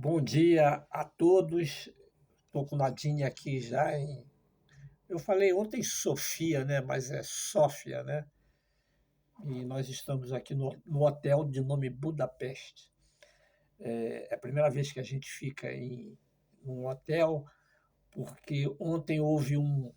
Bom dia a todos. Estou com o Nadine aqui já em. Eu falei ontem Sofia, né? Mas é Sófia, né? E nós estamos aqui no hotel de nome Budapeste. É a primeira vez que a gente fica em um hotel, porque ontem houve um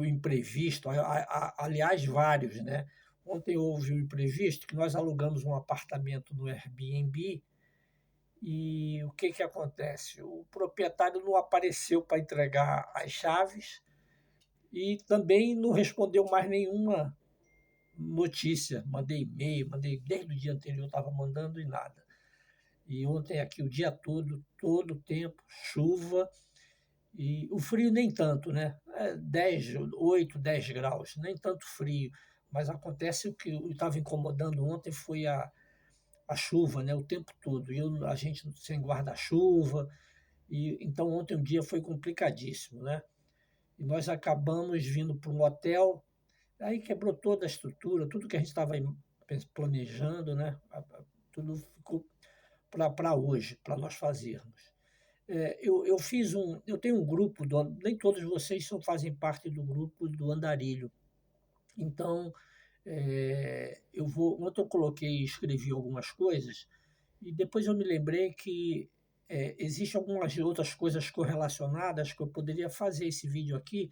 imprevisto, aliás, vários, né? Ontem houve um imprevisto que nós alugamos um apartamento no Airbnb. E o que que acontece? O proprietário não apareceu para entregar as chaves e também não respondeu mais nenhuma notícia. Mandei e-mail, mandei desde o dia anterior, estava mandando e nada. E ontem aqui o dia todo o tempo, chuva e o frio nem tanto, né? 10, 8, 10 graus, nem tanto frio. Mas acontece o que estava incomodando ontem foi a chuva, né, o tempo todo. A gente sem guarda-chuva. Então ontem o dia foi complicadíssimo, né? E nós acabamos vindo para um hotel, aí quebrou toda a estrutura, tudo que a gente estava planejando, né? Tudo ficou para hoje, para nós fazermos. Eu tenho um grupo, nem todos vocês fazem parte do grupo do Andarilho. Então, ontem eu coloquei, escrevi algumas coisas, e depois eu me lembrei que existem algumas outras coisas correlacionadas que eu poderia fazer esse vídeo aqui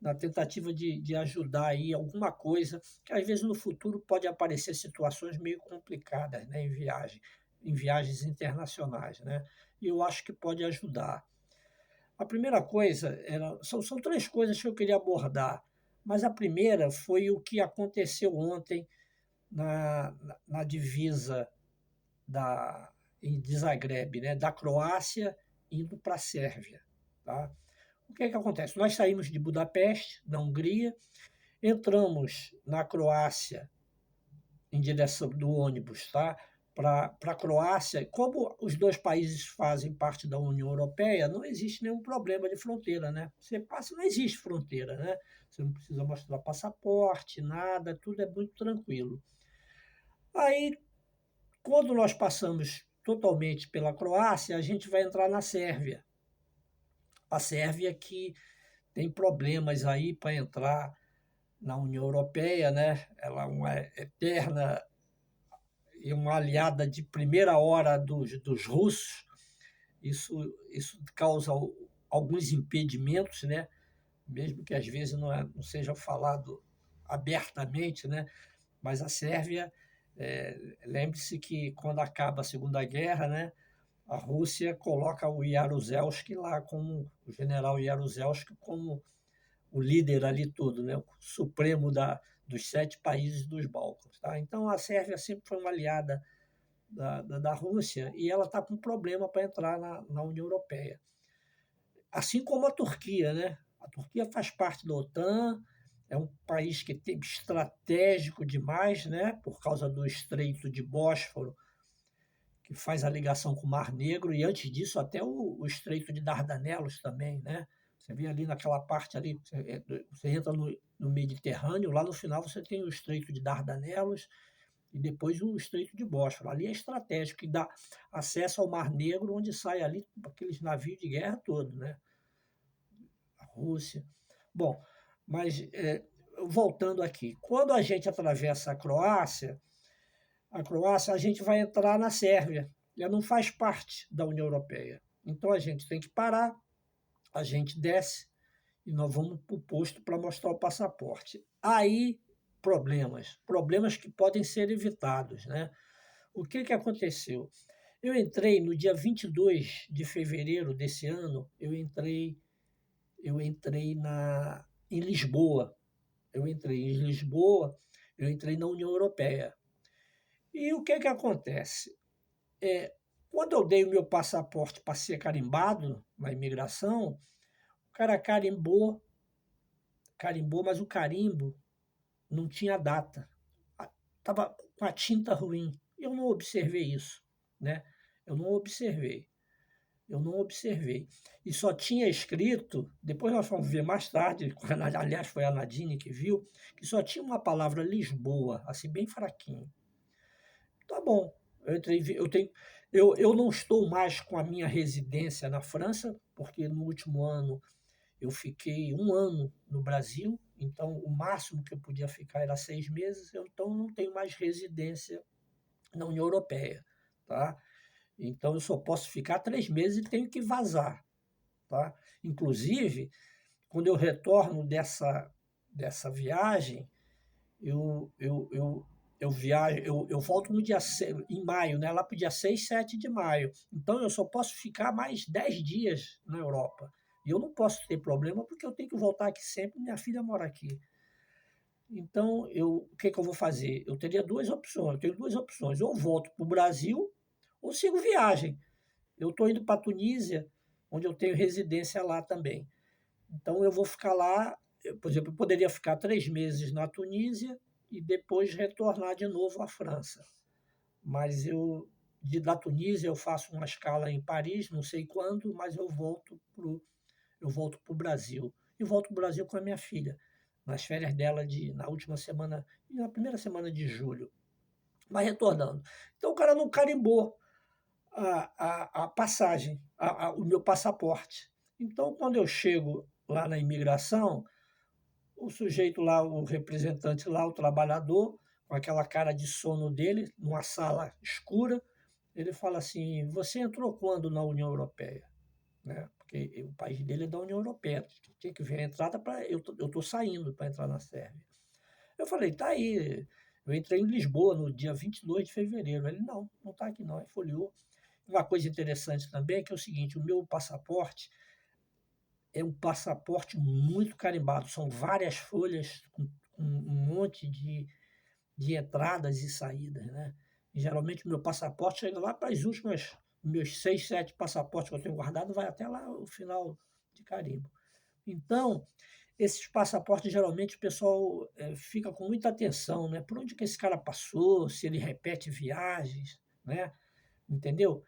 na tentativa de ajudar aí alguma coisa, que às vezes no futuro pode aparecer situações meio complicadas, né, em viagens internacionais, né? E eu acho que pode ajudar. A primeira coisa são três coisas que eu queria abordar, mas a primeira foi o que aconteceu ontem na divisa de Zagreb, né, da Croácia indo para a Sérvia. Tá? O que é que acontece? Nós saímos de Budapeste, da Hungria, entramos na Croácia em direção do ônibus, tá? Para a Croácia. Como os dois países fazem parte da União Europeia, não existe nenhum problema de fronteira, né? Você passa, não existe fronteira, né? Você não precisa mostrar passaporte, nada, tudo é muito tranquilo. Aí, quando nós passamos totalmente pela Croácia, a gente vai entrar na Sérvia. A Sérvia que tem problemas aí para entrar na União Europeia, né? Ela é uma eterna e uma aliada de primeira hora dos russos. Isso causa alguns impedimentos, né? Mesmo que às vezes não seja falado abertamente, né? Mas a Sérvia, lembre-se que quando acaba a Segunda Guerra, né? A Rússia coloca o Jaruzelski lá como o general Jaruzelski como o líder ali todo, né? O supremo dos 7 países dos Balcãs. Tá? Então a Sérvia sempre foi uma aliada da Rússia e ela está com problema para entrar na União Europeia. Assim como a Turquia, né? A Turquia faz parte da OTAN, é um país que é estratégico demais, né? Por causa do Estreito de Bósforo, que faz a ligação com o Mar Negro, e antes disso até o Estreito de Dardanelos também, né? Você vê ali naquela parte ali, você entra no Mediterrâneo, lá no final você tem o Estreito de Dardanelos e depois o Estreito de Bósforo. Ali é estratégico, que dá acesso ao Mar Negro, onde sai ali aqueles navios de guerra todos, né? A Rússia. Bom, mas voltando aqui, quando a gente atravessa a Croácia, a gente vai entrar na Sérvia. Ela não faz parte da União Europeia. Então a gente tem que parar, a gente desce e nós vamos para o posto para mostrar o passaporte. Aí, problemas que podem ser evitados, né? O que que aconteceu? Eu entrei no dia 22 de fevereiro desse ano, eu entrei em Lisboa. Eu entrei na União Europeia. E o que que acontece? É, Quando eu dei o meu passaporte para ser carimbado na imigração, o cara carimbou, mas o carimbo não tinha data. Estava com a tinta ruim. Eu não observei isso, né? Eu não observei. Eu não observei. E só tinha escrito, depois nós fomos ver mais tarde, aliás, foi a Nadine que viu, que só tinha uma palavra Lisboa, assim, bem fraquinho. Tá bom. Eu não estou mais com a minha residência na França, porque no último ano eu fiquei 1 ano no Brasil, então o máximo que eu podia ficar era 6 meses, então não tenho mais residência na União Europeia, tá? Então eu só posso ficar 3 meses e tenho que vazar, tá? Inclusive, quando eu retorno dessa viagem, eu volto no em maio, né? Lá para o dia 6, 7 de maio. Então eu só posso ficar mais 10 dias na Europa. E eu não posso ter problema porque eu tenho que voltar aqui sempre, minha filha mora aqui. Então, o que eu vou fazer? Eu teria duas opções. Eu tenho duas opções. Ou volto para o Brasil ou sigo viagem. Eu estou indo para a Tunísia, onde eu tenho residência lá também. Então, eu vou ficar lá, por exemplo, eu poderia ficar 3 meses na Tunísia e depois retornar de novo à França. Mas da Tunísia, eu faço uma escala em Paris, não sei quando, mas eu volto para o Brasil. E volto para o Brasil com a minha filha, nas férias dela na última semana, na primeira semana de julho. Mas retornando. Então, o cara não carimbou a passagem, o meu passaporte. Então, quando eu chego lá na imigração, o sujeito lá, o representante lá, o trabalhador, com aquela cara de sono dele, numa sala escura, ele fala assim: Você entrou quando na União Europeia? Né? Porque o país dele é da União Europeia. Tinha que ver a entrada para. Eu estou saindo para entrar na Sérvia. Eu falei: Tá aí. Eu entrei em Lisboa no dia 22 de fevereiro. Ele: Não, não está aqui não. Ele folheou. Uma coisa interessante também é que é o seguinte: o meu passaporte é um passaporte muito carimbado. São várias folhas com um monte de entradas e saídas, né? E, geralmente o meu passaporte chega lá para as últimas, meus 6, 7 passaportes que eu tenho guardado, vai até lá o final de carimbo. Então, esses passaportes, geralmente, o pessoal fica com muita atenção, né? Por onde que esse cara passou, se ele repete viagens, né? Entendeu?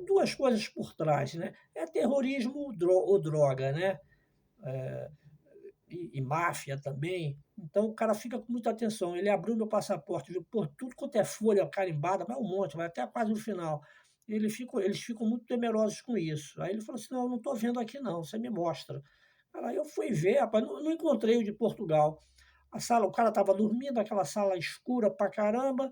Duas coisas por trás, né? É terrorismo ou droga, né? E máfia também. Então o cara fica com muita atenção. Ele abriu meu passaporte, viu, pô, tudo quanto é folha carimbada, vai um monte, vai até quase no final. Eles ficam muito temerosos com isso. Aí ele falou assim: Não, eu não estou vendo aqui, não, você me mostra. Aí eu fui ver, rapaz, não encontrei o de Portugal. A sala, o cara estava dormindo, aquela sala escura pra caramba.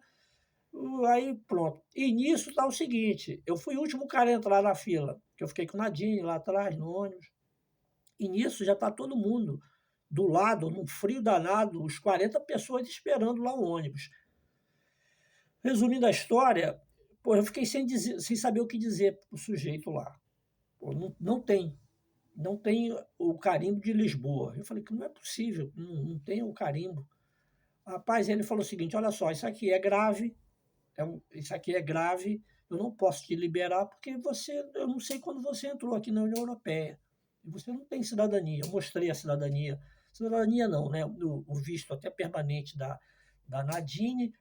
Aí pronto. E nisso tá o seguinte: eu fui o último cara a entrar na fila, que eu fiquei com o Nadine lá atrás, no ônibus. E nisso já está todo mundo do lado, num frio danado, os 40 pessoas esperando lá o ônibus. Resumindo a história, pô, eu fiquei sem saber o que dizer para o sujeito lá. Pô, não tem o carimbo de Lisboa. Eu falei que não é possível, não tem o carimbo. Rapaz, ele falou o seguinte: olha só, isso aqui é grave, isso aqui é grave, eu não posso te liberar porque eu não sei quando você entrou aqui na União Europeia. E você não tem cidadania. Eu mostrei a cidadania. Cidadania não, né? O visto até permanente da Nadine.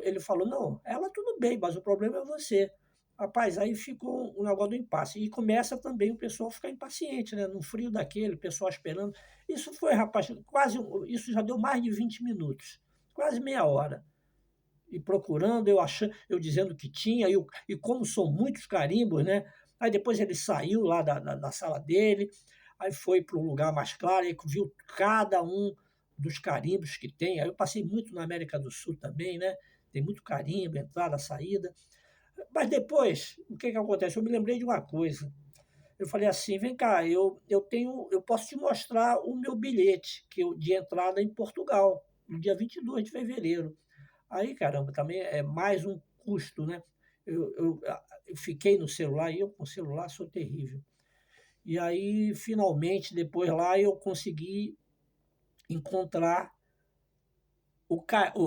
Ele falou: não, ela tudo bem, mas o problema é você. Rapaz, aí ficou um negócio do impasse. E começa também o pessoal a ficar impaciente, né? No frio daquele, o pessoal esperando. Isso foi, rapaz, isso já deu mais de 20 minutos, quase meia hora e procurando, eu dizendo que tinha, e como são muitos carimbos, né? Aí depois ele saiu lá da sala dele, aí foi para um lugar mais claro, e viu cada um dos carimbos que tem. Aí eu passei muito na América do Sul também, né? Tem muito carimbo, entrada, saída. Mas depois, o que acontece? Eu me lembrei de uma coisa. Eu falei assim: vem cá, eu posso te mostrar o meu bilhete de entrada em Portugal, no dia 22 de fevereiro. Aí, caramba, também é mais um custo, né? Eu fiquei no celular e eu com o celular sou terrível. E aí, finalmente, depois lá, eu consegui encontrar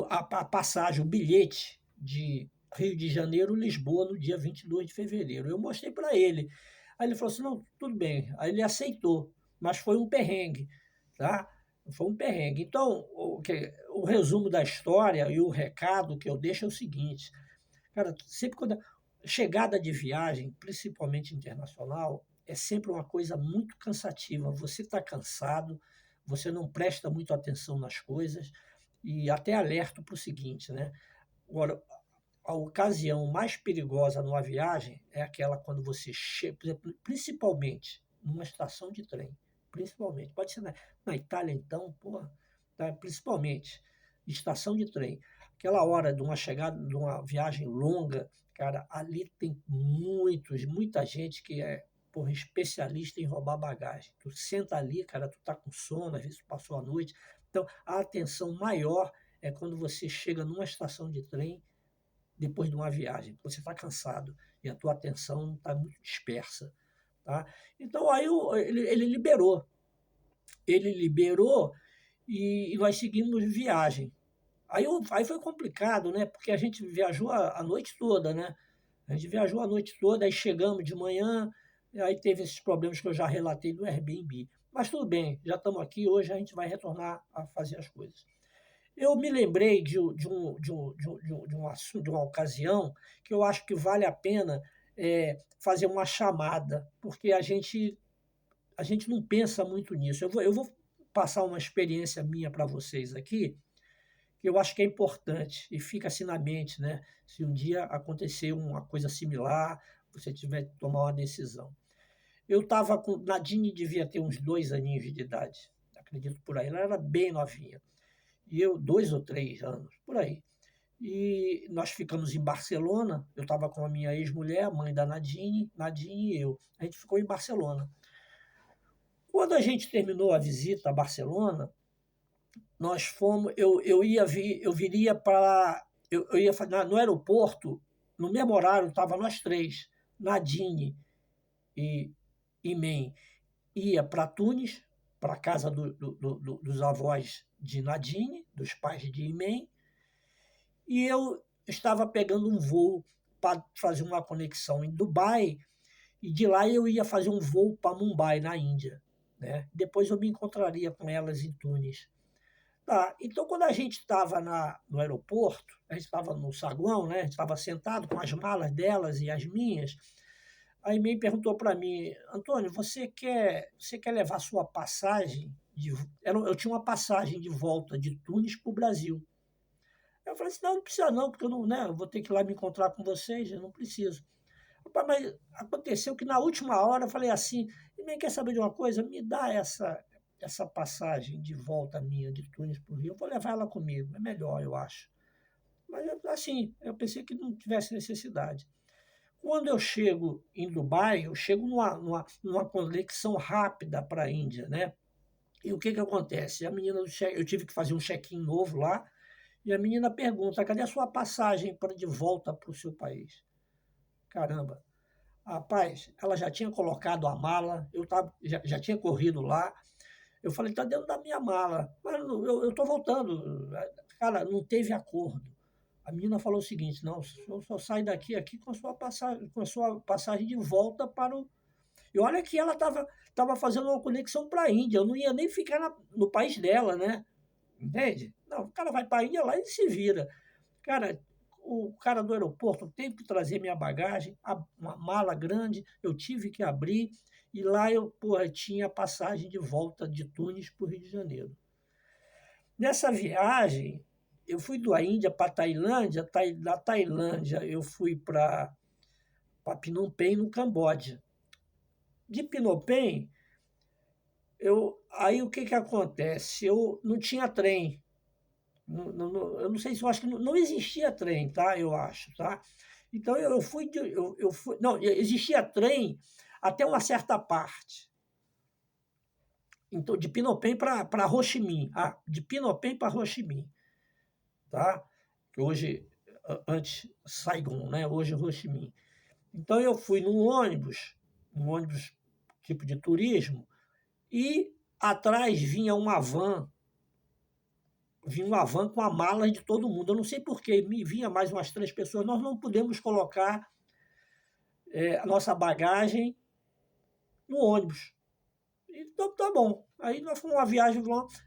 a passagem, o bilhete de Rio de Janeiro, Lisboa, no dia 22 de fevereiro. Eu mostrei para ele. Aí ele falou assim: não, tudo bem. Aí ele aceitou, mas foi um perrengue, tá? Foi um perrengue. Então, o resumo da história e o recado que eu deixo é o seguinte: cara, sempre quando chegada de viagem, principalmente internacional, é sempre uma coisa muito cansativa. Você está cansado, você não presta muito atenção nas coisas e até alerto para o seguinte, né? Agora, a ocasião mais perigosa numa viagem é aquela quando você chega, por exemplo, principalmente numa estação de trem, principalmente, pode ser na Itália então, porra, tá? Principalmente estação de trem, aquela hora de uma chegada, de uma viagem longa, cara, ali tem muita gente que é, porra, especialista em roubar bagagem. Tu senta ali, cara, tu tá com sono, às vezes tu passou a noite, então a atenção maior é quando você chega numa estação de trem depois de uma viagem, você está cansado e a tua atenção está muito dispersa. Tá? Então aí ele liberou. Ele liberou e nós seguimos viagem. Aí foi complicado, né? Porque a gente viajou a noite toda, né? A gente viajou a noite toda, aí chegamos de manhã, e aí teve esses problemas que eu já relatei do Airbnb. Mas tudo bem, já estamos aqui, hoje a gente vai retornar a fazer as coisas. Eu me lembrei de uma ocasião que eu acho que vale a pena fazer uma chamada, porque a gente não pensa muito nisso. Eu vou passar uma experiência minha para vocês aqui, que eu acho que é importante e fica assim na mente, né? Se um dia acontecer uma coisa similar, você tiver que tomar uma decisão. Eu estava com. Nadine devia ter uns 2 aninhos de idade, acredito por aí. Ela era bem novinha. E eu, 2 ou 3 anos, por aí. E nós ficamos em Barcelona. Eu estava com a minha ex-mulher, mãe da Nadine, Nadine e eu. A gente ficou em Barcelona. Quando a gente terminou a visita a Barcelona, nós fomos. Eu viria para. Eu ia no aeroporto, no mesmo horário, estava nós três, Nadine e Imen, ia para Tunis, para a casa dos avós de Nadine, dos pais de Imen, e eu estava pegando um voo para fazer uma conexão em Dubai, e de lá eu ia fazer um voo para Mumbai, na Índia. Né? Depois eu me encontraria com elas em Tunis. Tá, então, quando a gente estava no aeroporto, a gente estava no saguão, né? A gente estava sentado com as malas delas e as minhas, a Imen perguntou para mim, Antônio, você quer levar sua passagem? Eu tinha uma passagem de volta de Tunis para o Brasil. Eu falei assim, não, não precisa não, porque eu não, né, eu vou ter que ir lá me encontrar com vocês, eu não preciso. Rapaz, mas aconteceu que na última hora eu falei assim, Imen, quer saber de uma coisa? Me dá essa passagem de volta minha de Tunis para o Rio, eu vou levar ela comigo, é melhor, eu acho. Mas assim, eu pensei que não tivesse necessidade. Quando eu chego em Dubai, eu chego numa conexão rápida para a Índia, né? E o que acontece? A menina eu tive que fazer um check-in novo lá, e a menina pergunta: cadê a sua passagem para de volta para o seu país? Caramba. Rapaz, ela já tinha colocado a mala, já tinha corrido lá. Eu falei: está dentro da minha mala. Mas eu estou voltando. Cara, não teve acordo. A menina falou o seguinte: não, só sai daqui aqui com a sua passagem de volta para o. E olha que ela estava fazendo uma conexão para a Índia, eu não ia nem ficar no país dela, né? Entende? Não, o cara vai para a Índia lá e se vira. Cara, o cara do aeroporto teve que trazer minha bagagem, uma mala grande, eu tive que abrir, e lá eu, porra, tinha a passagem de volta de Tunis para o Rio de Janeiro. Nessa viagem, eu fui da Índia para a Tailândia, da Tailândia eu fui para Phnom Penh, no Camboja. De Phnom Penh, aí o que acontece? Eu não tinha trem. Eu não sei se eu acho que não existia trem, tá? Eu acho, tá? Então eu fui, eu fui, não, existia trem até uma certa parte. Então de Phnom Penh para Ho Chi Minh, de Phnom Penh para Ho Chi Minh, tá? Que hoje antes Saigon, né? Hoje Ho Chi Minh. Então eu fui num ônibus tipo de turismo, e atrás vinha uma van com a mala de todo mundo. Eu não sei porquê, me vinha mais umas 3 pessoas. Nós não pudemos colocar a nossa bagagem no ônibus. Então, tá bom. Aí nós fomos uma viagem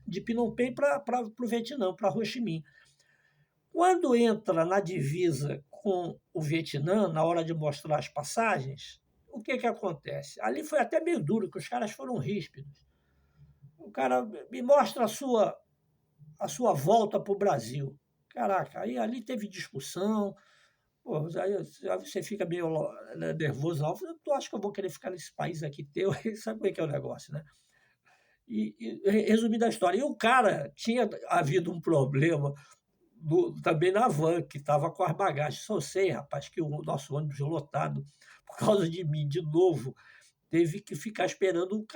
de Phnom Penh para o Vietnã, para Ho Chi Minh. Quando entra na divisa com o Vietnã, na hora de mostrar as passagens, o que acontece? Ali foi até meio duro, que os caras foram ríspidos. O cara me mostra a sua volta para o Brasil. Caraca, aí ali teve discussão, Pô, aí você fica meio né, nervoso, não. Tu acha que eu vou querer ficar nesse país aqui teu? Sabe como é que é o negócio, né? Resumindo a história, e o cara tinha havido um problema também na van, que estava com as bagagens. Só sei, rapaz, que o nosso ônibus lotado, por causa de mim, de novo, teve que ficar esperando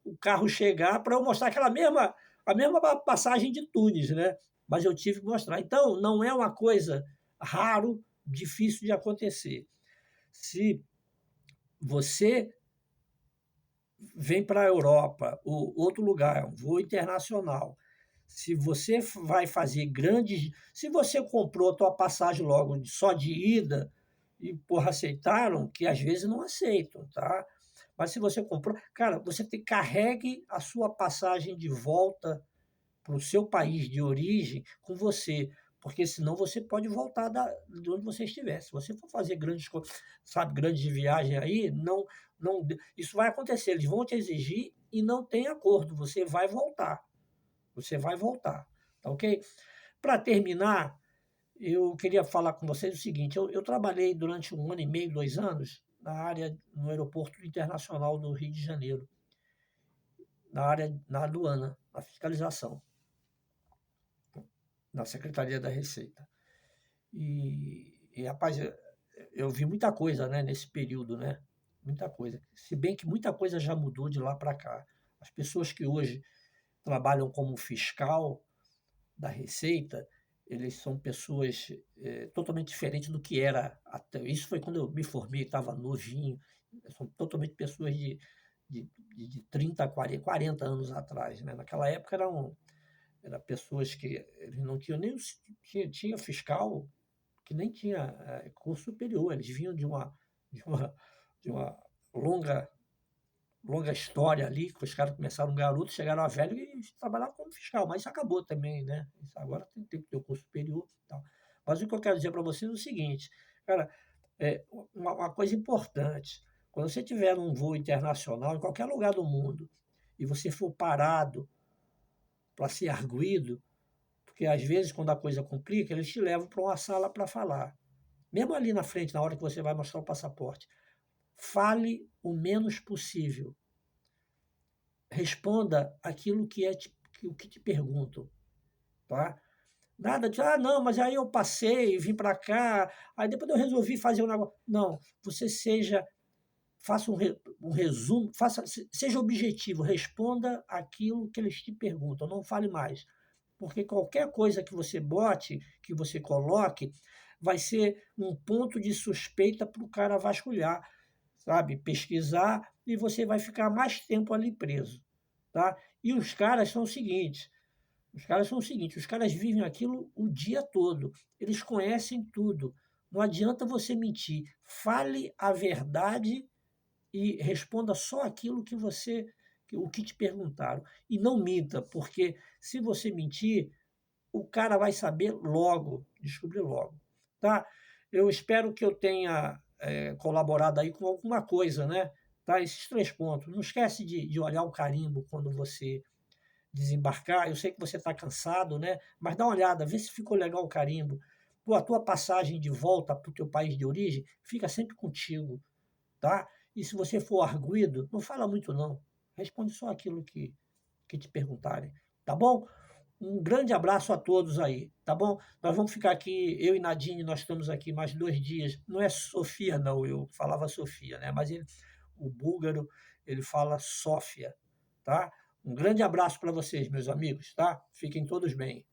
o carro chegar para eu mostrar a mesma passagem de Tunis, né? Mas eu tive que mostrar. Então, não é uma coisa raro, difícil de acontecer. Se você vem para a Europa ou outro lugar, um voo internacional, se você vai fazer grandes. Se você comprou a tua passagem logo só de ida, e porra, aceitaram, que às vezes não aceitam, tá? Mas se você comprou, cara, carregue a sua passagem de volta para o seu país de origem com você, porque senão você pode voltar de onde você estiver. Se você for fazer sabe, grandes viagens aí, não, isso vai acontecer. Eles vão te exigir e não tem acordo. Você vai voltar. Você vai voltar, tá ok? Para terminar, eu queria falar com vocês o seguinte: eu trabalhei durante 1 ano e meio, 2 anos, no Aeroporto Internacional do Rio de Janeiro, na aduana, na fiscalização, na Secretaria da Receita. Rapaz, eu vi muita coisa, né, nesse período, né? Muita coisa. Se bem que muita coisa já mudou de lá para cá. As pessoas que hoje trabalham como fiscal da Receita, eles são pessoas totalmente diferentes do que era até. Isso foi quando eu me formei, estava novinho. São totalmente pessoas de 30, 40 anos atrás. Né? Naquela época eram pessoas que eles não tinham nem. Tinha fiscal que nem tinha curso superior, eles vinham de uma, de uma longa longa história ali, que os caras começaram garoto, chegaram a velho e trabalharam como fiscal, mas isso acabou também, né? Isso agora tem que ter o curso superior e tal. Mas o que eu quero dizer para vocês é o seguinte, cara, uma coisa importante, quando você tiver num voo internacional, em qualquer lugar do mundo, e você for parado para ser arguido, porque às vezes quando a coisa complica, eles te levam para uma sala para falar. Mesmo ali na frente, na hora que você vai mostrar o passaporte, fale o menos possível. Responda aquilo o que te perguntam, tá? Nada de, não, mas aí eu passei, vim para cá, aí depois eu resolvi fazer um negócio. Não, você faça um resumo, seja objetivo, responda aquilo que eles te perguntam, não fale mais. Porque qualquer coisa que você bote, que você coloque, vai ser um ponto de suspeita para o cara vasculhar, sabe? Pesquisar, e você vai ficar mais tempo ali preso. Tá? E os caras vivem aquilo o dia todo, eles conhecem tudo. Não adianta você mentir, fale a verdade e responda só aquilo o que te perguntaram. E não minta, porque se você mentir, o cara vai saber logo, descobrir logo. Tá? Eu espero que eu tenha colaborado aí com alguma coisa, né? Tá? Esses 3 pontos. Não esquece de olhar o carimbo quando você desembarcar. Eu sei que você está cansado, né? Mas dá uma olhada, vê se ficou legal o carimbo. Pô, a tua passagem de volta para o teu país de origem fica sempre contigo, tá? E se você for arguido, não fala muito não. Responde só aquilo que te perguntarem, tá bom? Um grande abraço a todos aí, tá bom? Nós vamos ficar aqui, eu e Nadine, nós estamos aqui mais 2 dias. Não é Sofia, não, eu falava Sofia, né? Mas o búlgaro, ele fala Sófia, tá? Um grande abraço para vocês, meus amigos, tá? Fiquem todos bem.